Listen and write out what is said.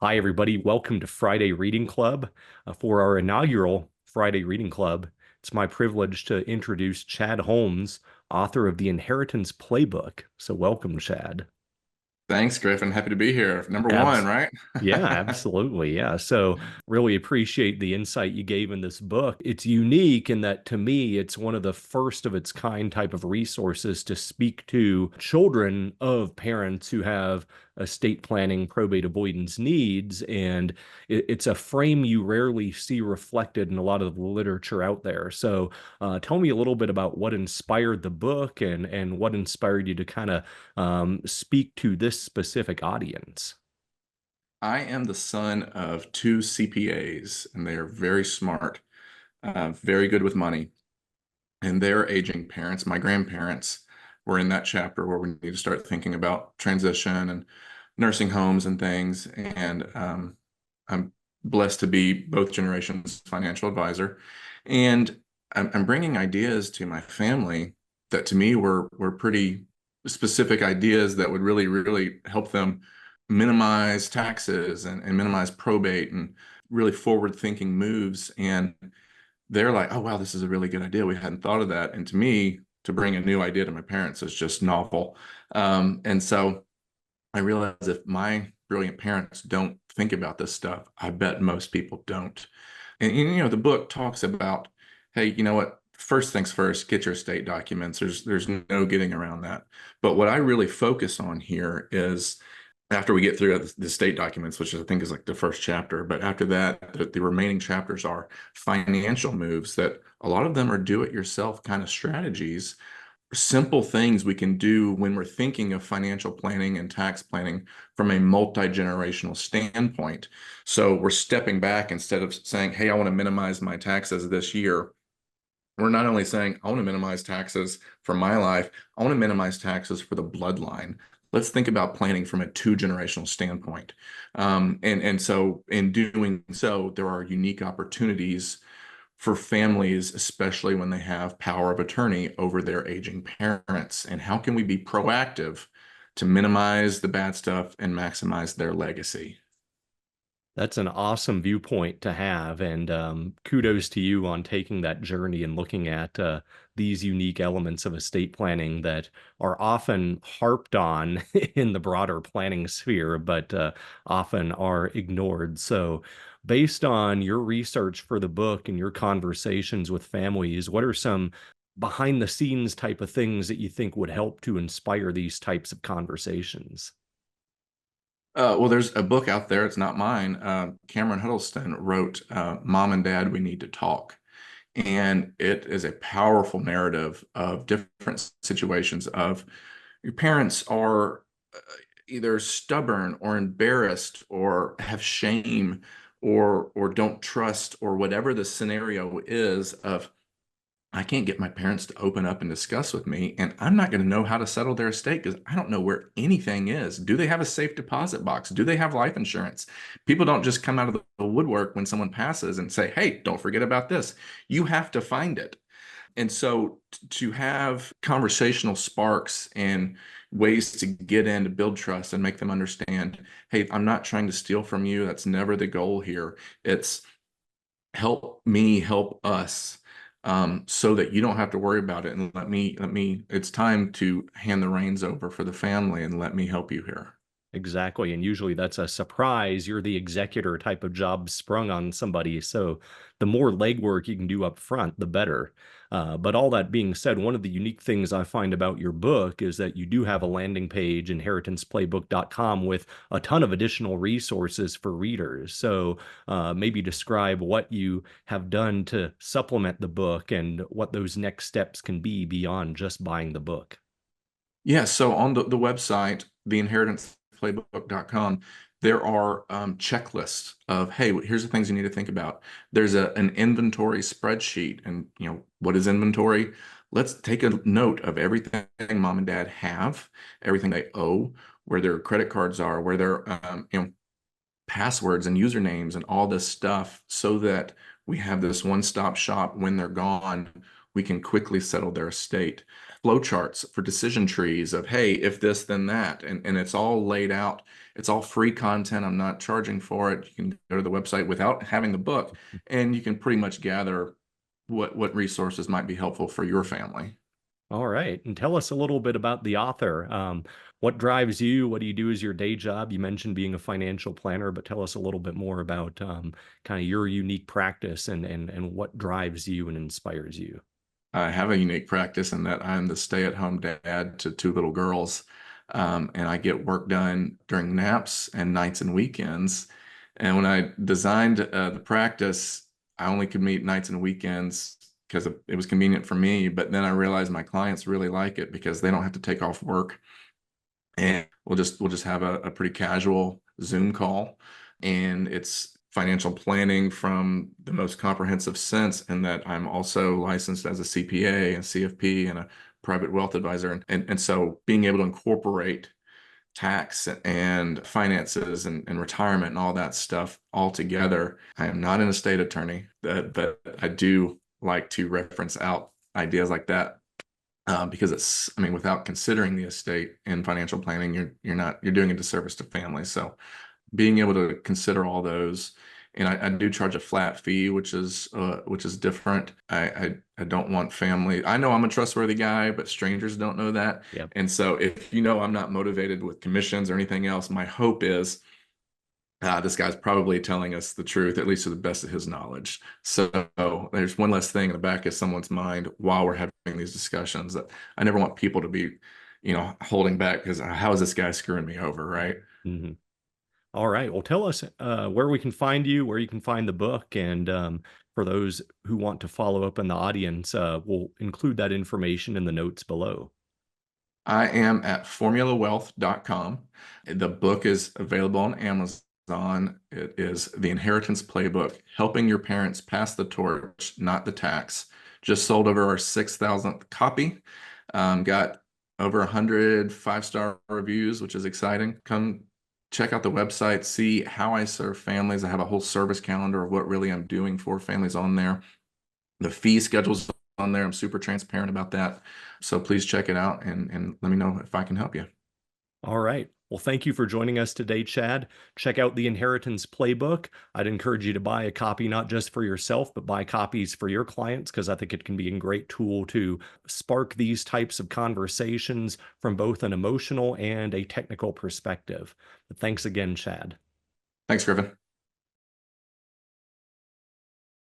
Hi, everybody. Welcome to Friday Reading Club. For our inaugural Friday Reading Club, it's my privilege to introduce Chad Holmes, author of the Inheritance Playbook. So, welcome, Chad. Thanks, Griffin. Happy to be here. Number one, Abs right? Yeah, absolutely. Yeah. So really appreciate the insight you gave in this book. It's unique in that to me, it's one of the first of its kind type of resources to speak to children of parents who have estate planning, probate avoidance needs. And it's a frame you rarely see reflected in a lot of the literature out there. So tell me a little bit about what inspired the book and what inspired you to kind of speak to this specific audience. I am the son of two CPAs, and they are very smart, very good with money. And their aging parents, my grandparents, were in that chapter where we need to start thinking about transition and nursing homes and things. And I'm blessed to be both generations' financial advisor. And I'm bringing ideas to my family that to me were pretty specific ideas that would really, really help them minimize taxes and minimize probate and really forward-thinking moves. And they're like, oh, wow, this is a really good idea. We hadn't thought of that. And to me, to bring a new idea to my parents is just novel. And so I realize if my brilliant parents don't think about this stuff, I bet most people don't. And the book talks about, hey, you know what? First things first, get your estate documents. There's no getting around that. But what I really focus on here is after we get through the state documents, which I think is like the first chapter, but after that, the remaining chapters are financial moves that a lot of them are do-it-yourself kind of strategies, simple things we can do when we're thinking of financial planning and tax planning from a multi-generational standpoint. So we're stepping back instead of saying, hey, I want to minimize my taxes this year. We're not only saying, I want to minimize taxes for my life, I want to minimize taxes for the bloodline. Let's think about planning from a two-generational standpoint. And so in doing so, there are unique opportunities for families, especially when they have power of attorney over their aging parents. And how can we be proactive to minimize the bad stuff and maximize their legacy? That's an awesome viewpoint to have, and kudos to you on taking that journey and looking at these unique elements of estate planning that are often harped on in the broader planning sphere, but often are ignored. So, based on your research for the book and your conversations with families, what are some behind the scenes type of things that you think would help to inspire these types of conversations? Well, there's a book out there. It's not mine. Cameron Huddleston wrote Mom and Dad, We Need to Talk. And it is a powerful narrative of different situations of your parents are either stubborn or embarrassed or have shame or don't trust or whatever the scenario is of I can't get my parents to open up and discuss with me, and I'm not going to know how to settle their estate because I don't know where anything is. Do they have a safe deposit box? Do they have life insurance? People don't just come out of the woodwork when someone passes and say, hey, don't forget about this. You have to find it. And so to have conversational sparks and ways to get in to build trust and make them understand, hey, I'm not trying to steal from you. That's never the goal here. It's help me help us, so that you don't have to worry about it, and let me it's time to hand the reins over for the family and let me help you here. Exactly. And usually that's a surprise. You're the executor type of job sprung on somebody. So the more legwork you can do up front, the better. But all that being said, one of the unique things I find about your book is that you do have a landing page, inheritanceplaybook.com, with a ton of additional resources for readers. So maybe describe what you have done to supplement the book and what those next steps can be beyond just buying the book. Yeah, so on the website, theinheritanceplaybook.com, there are checklists of, hey, here's the things you need to think about. There's an inventory spreadsheet. And, what is inventory? Let's take a note of everything mom and dad have, everything they owe, where their credit cards are, where their, passwords and usernames and all this stuff so that we have this one-stop shop when they're gone. we can quickly settle their estate. Flow charts for decision trees of, hey, if this, then that. And it's all laid out. It's all free content. I'm not charging for it. You can go to the website without having the book, and you can pretty much gather what resources might be helpful for your family. All right. And tell us a little bit about the author. What drives you? What do you do as your day job? You mentioned being a financial planner, but tell us a little bit more about kind of your unique practice and what drives you and inspires you. I have a unique practice in that I'm the stay-at-home dad to two little girls. And I get work done during naps and nights and weekends. And when I designed the practice, I only could meet nights and weekends because it was convenient for me. But then I realized my clients really like it because they don't have to take off work, and we'll just have a pretty casual Zoom call, and it's financial planning from the most comprehensive sense, in that I'm also licensed as a CPA and CFP and a private wealth advisor, and so being able to incorporate tax and finances and retirement and all that stuff all together. I am not an estate attorney, but I do like to reference out ideas like that, because it's, I mean, without considering the estate and financial planning, you're doing a disservice to families. So being able to consider all those, and I do charge a flat fee, which is different. I don't want family. I know I'm a trustworthy guy, but strangers don't know that. Yep. And so if I'm not motivated with commissions or anything else, my hope is this guy's probably telling us the truth, at least to the best of his knowledge. So there's one less thing in the back of someone's mind while we're having these discussions, that I never want people to be, holding back because how is this guy screwing me over, right? Hmm. All right. Well, tell us where we can find you, where you can find the book, and for those who want to follow up in the audience, we'll include that information in the notes below. I am at formulawealth.com. The book is available on Amazon. It is The Inheritance Playbook, Helping Your Parents Pass the Torch, Not the Tax. Just sold over our 6,000th copy. Got over 100 five-star reviews, which is exciting. Come check out the website, see how I serve families. I have a whole service calendar of what really I'm doing for families on there. The fee schedule's on there. I'm super transparent about that. So please check it out, and let me know if I can help you. All right. Well, thank you for joining us today, Chad. Check out the Inheritance Playbook. I'd encourage you to buy a copy, not just for yourself, but buy copies for your clients, because I think it can be a great tool to spark these types of conversations from both an emotional and a technical perspective. But thanks again, Chad. Thanks, Griffin.